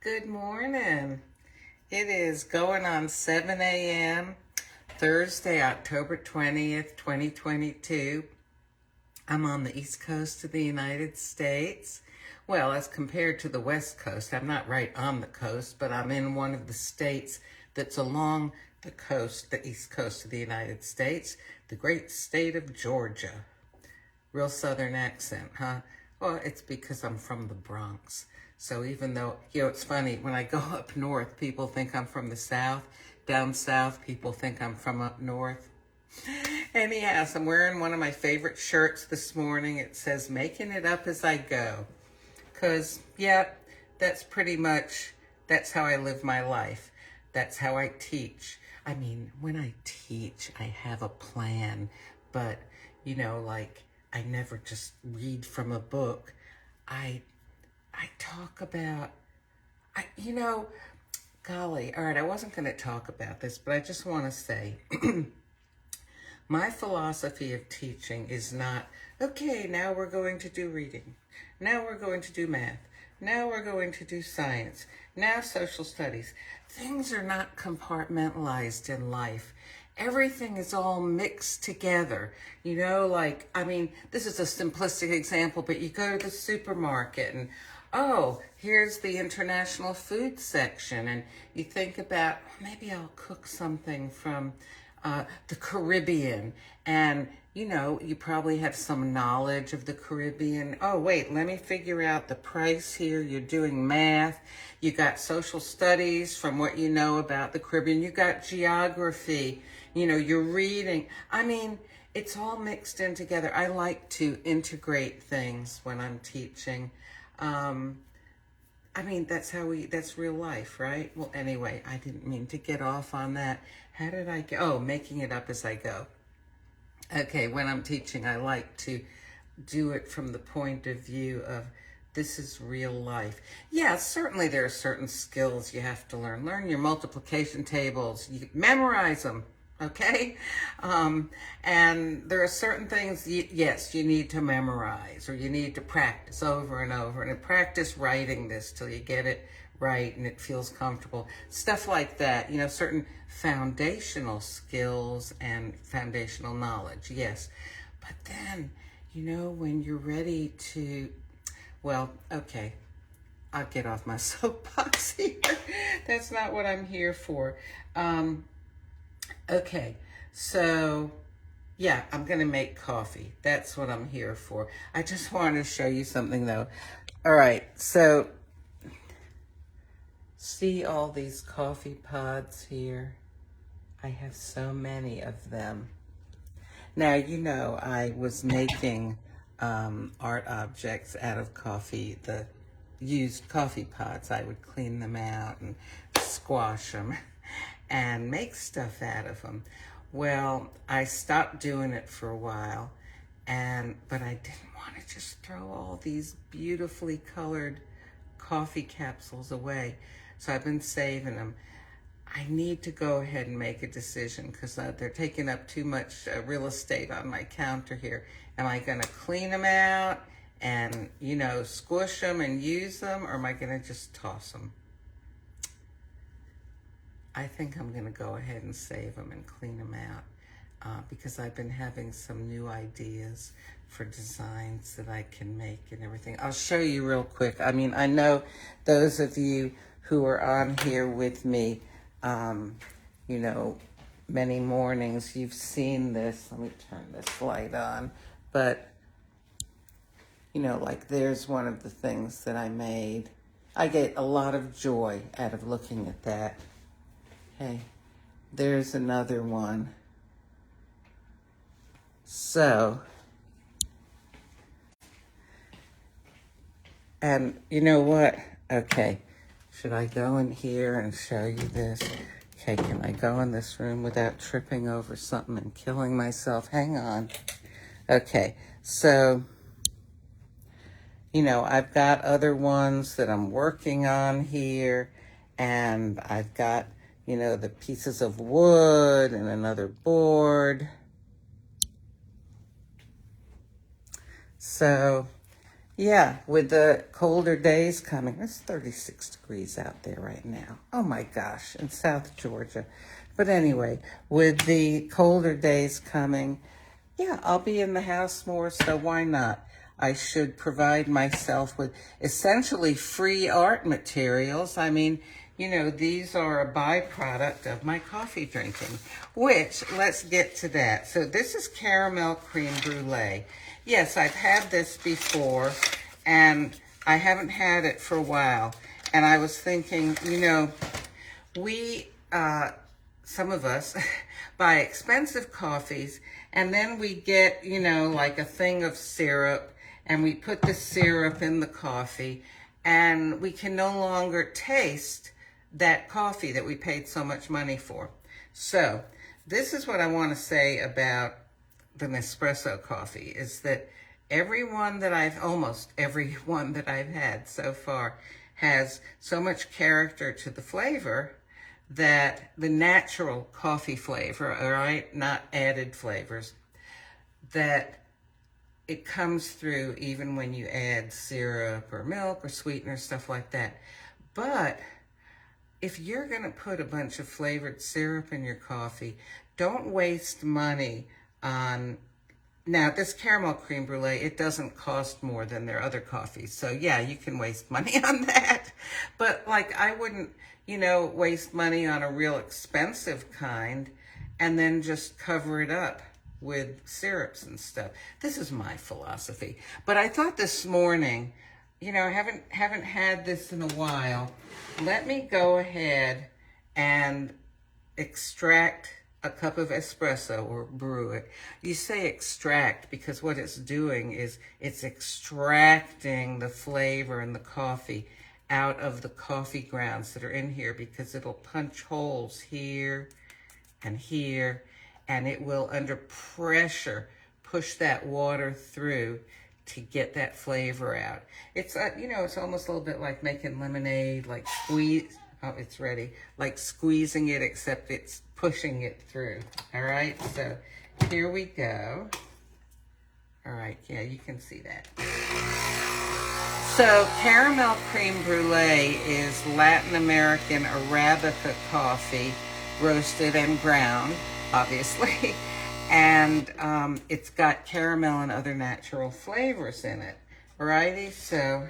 Good morning. It is going on 7 a.m. Thursday, October 20th, 2022. I'm on the East Coast of the United States. Well, as compared to the West Coast, I'm not right on the coast, but I'm in one of the states that's along the coast, the East Coast of the United States, the great state of Georgia. Real Southern accent, huh? Well, it's because I'm from the Bronx. So even though, it's funny, when I go up north, people think I'm from the South. Down south, people think I'm from up north. Anyhow, so I'm wearing one of my favorite shirts this morning. It says, "Making it up as I go." Because, that's pretty much, that's how I live my life. That's how I teach. I mean, when I teach, I have a plan. But, I never just read from a book. I talk about, golly, all right, I wasn't going to talk about this, but I just want to say, my philosophy of teaching is not, okay, now we're going to do reading. Now we're going to do math. Now we're going to do science. Now social studies. Things are not compartmentalized in life. Everything is all mixed together. This is a simplistic example, but you go to the supermarket and, here's the international food section. And you think about, maybe I'll cook something from the Caribbean. And, you probably have some knowledge of the Caribbean. Oh, wait, let me figure out the price here. You're doing math. You got social studies from what you know about the Caribbean. You got geography. You're reading. It's all mixed in together. I like to integrate things when I'm teaching. That's real life, right? Well, anyway, I didn't mean to get off on that. How did I go? Oh, making it up as I go. Okay, when I'm teaching, I like to do it from the point of view of this is real life. Yeah, certainly there are certain skills you have to learn. Learn your multiplication tables. You memorize them, okay? And there are certain things, yes, you need to memorize or you need to practice over and over. And practice writing this till you get it right and it feels comfortable. Stuff like that, certain foundational skills and foundational knowledge, yes. But then, when you're ready to, well, okay, I'll get off my soapbox here. That's not what I'm here for. Okay, so I'm going to make coffee. That's what I'm here for. I just wanted to show you something though. All right, so see all these coffee pods here? I have so many of them. Now, I was making art objects out of coffee, the used coffee pods. I would clean them out and squash them and make stuff out of them. Well, I stopped doing it for a while, but I didn't want to just throw all these beautifully colored coffee capsules away. So I've been saving them. I need to go ahead and make a decision because they're taking up too much real estate on my counter here. Am I going to clean them out and, squish them and use them, or am I going to just toss them? I think I'm going to go ahead and save them and clean them out because I've been having some new ideas for designs that I can make and everything. I'll show you real quick. I know those of you who are on here with me, many mornings, you've seen this. Let me turn this light on. But, there's one of the things that I made. I get a lot of joy out of looking at that. Okay, there's another one. So, and you know what? Okay, should I go in here and show you this? Okay, can I go in this room without tripping over something and killing myself? Hang on. Okay, so, I've got other ones that I'm working on here, and I've got, the pieces of wood and another board. So, Yeah, with the colder days coming. It's 36 degrees out there right now. Oh my gosh, in South Georgia. But anyway, with the colder days coming, yeah, I'll be in the house more, so why not? I should provide myself with essentially free art materials. I mean, you know, these are a byproduct of my coffee drinking, which, let's get to that. So this is caramel creme brulee. Yes, I've had this before, and I haven't had it for a while. And I was thinking, you know, we, some of us, buy expensive coffees, and then we get, you know, like a thing of syrup, and we put the syrup in the coffee, and we can no longer taste that coffee that we paid so much money for. So this is what I want to say about the Nespresso coffee, is that almost every one that I've had so far has so much character to the flavor that the natural coffee flavor, all right, not added flavors, that it comes through even when you add syrup or milk or sweetener, stuff like that. But if you're going to put a bunch of flavored syrup in your coffee, don't waste money on... Now, this caramel creme brulee, it doesn't cost more than their other coffees. So, yeah, you can waste money on that. But, like, I wouldn't, you know, waste money on a real expensive kind and then just cover it up with syrups and stuff. This is my philosophy. But I thought this morning, you know, I haven't had this in a while. Let me go ahead and extract a cup of espresso, or brew it. You say extract because what it's doing is it's extracting the flavor and the coffee out of the coffee grounds that are in here, because it'll punch holes here and here, and it will, under pressure, push that water through to get that flavor out. It's, you know, it's almost a little bit like making lemonade, like oh, it's ready. Like squeezing it, except it's pushing it through. All right, so here we go. All right, yeah, you can see that. So caramel creme brulee is Latin American Arabica coffee, roasted and ground, obviously. And it's got caramel and other natural flavors in it. Alrighty, so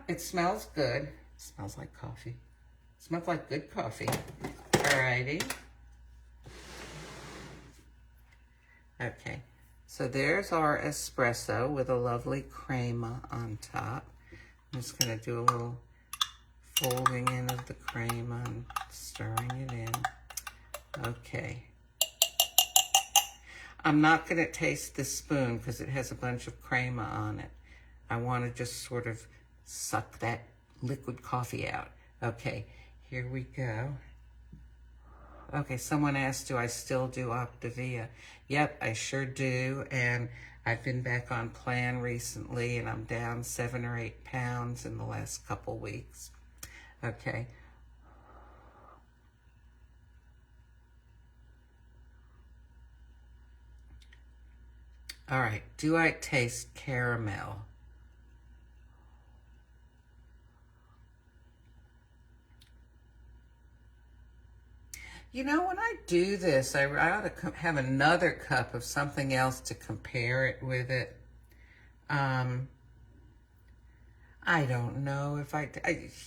it smells good. It smells like coffee. It smells like good coffee. Alrighty. Okay, so there's our espresso with a lovely crema on top. I'm just going to do a little folding in of the crema and stirring it in. Okay. I'm not going to taste this spoon because it has a bunch of crema on it. I want to just sort of suck that liquid coffee out. Okay, here we go. Okay, someone asked, do I still do Optavia? Yep, I sure do, and I've been back on plan recently, and I'm down 7 or 8 pounds in the last couple weeks. Okay. All right, do I taste caramel? You know, when I do this, I ought to have another cup of something else to compare it with it. I don't know if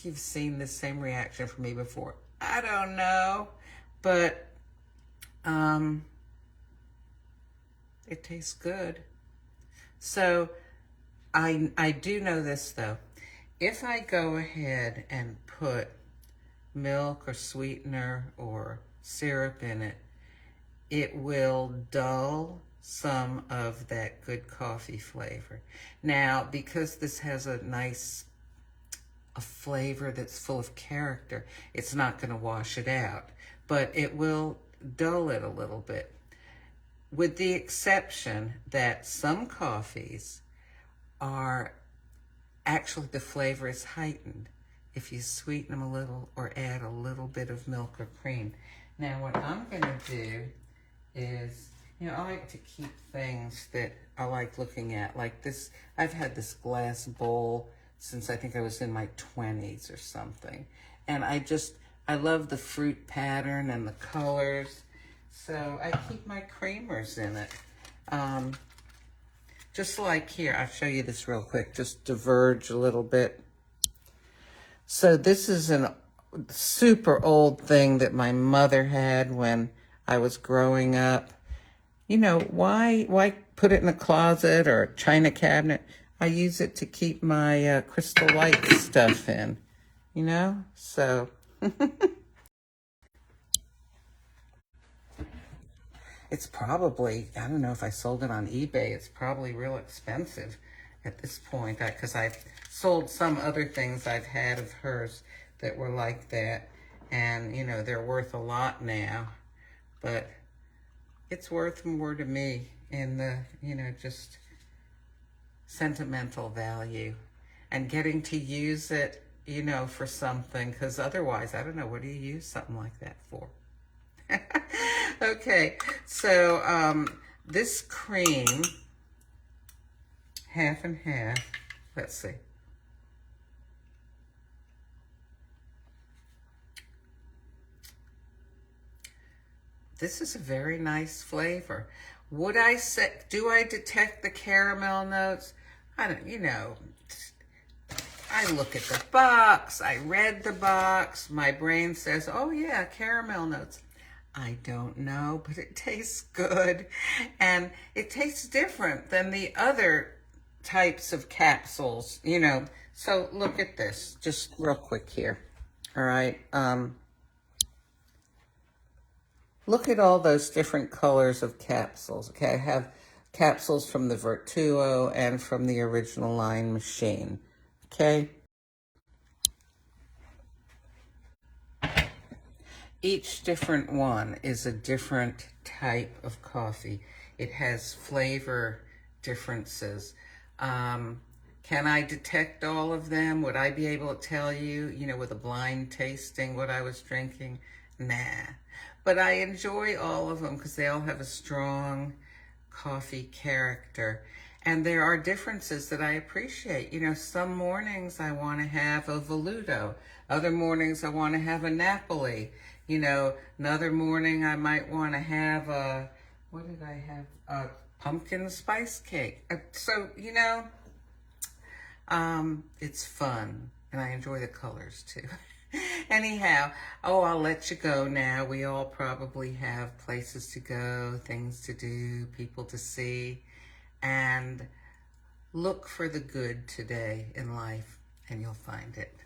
you've seen the same reaction from me before. I don't know, but it tastes good. So I do know this though. If I go ahead and put milk or sweetener or syrup in it, it will dull some of that good coffee flavor. Now, because this has a flavor that's full of character, it's not going to wash it out, but it will dull it a little bit, with the exception that some coffees are actually, the flavor is heightened if you sweeten them a little or add a little bit of milk or cream. Now what I'm going to do is You know, I like to keep things that I like looking at. Like this, I've had this glass bowl since I think I was in my 20s or something. And I love the fruit pattern and the colors. So I keep my creamers in it. Just like here, I'll show you this real quick, just diverge a little bit. So this is a super old thing that my mother had when I was growing up. You know, why put it in a closet or a china cabinet? I use it to keep my crystal light stuff in, you know? So, it's probably, I don't know if I sold it on eBay, it's probably real expensive at this point, because I've sold some other things I've had of hers that were like that, and, you know, they're worth a lot now, but it's worth more to me in the, you know, just sentimental value and getting to use it, you know, for something, because otherwise, I don't know, what do you use something like that for? Okay, so this cream, half and half, let's see. This is a very nice flavor. Would I say, do I detect the caramel notes? I don't, you know, I look at the box, I read the box, my brain says, oh yeah, caramel notes. I don't know, but it tastes good. And it tastes different than the other types of capsules, you know. So look at this, just real quick here. All right. Look at all those different colors of capsules. Okay, I have capsules from the Vertuo and from the original line machine. Okay. Each different one is a different type of coffee. It has flavor differences. Can I detect all of them? Would I be able to tell you, you know, with a blind tasting what I was drinking? Nah. But I enjoy all of them because they all have a strong coffee character. And there are differences that I appreciate. You know, some mornings I want to have a Voluto. Other mornings I want to have a Napoli. You know, another morning I might want to have a, what did I have? A pumpkin spice cake. So, you know, it's fun. And I enjoy the colors too. Anyhow, oh, I'll let you go now. We all probably have places to go, things to do, people to see. And look for the good today in life, and you'll find it.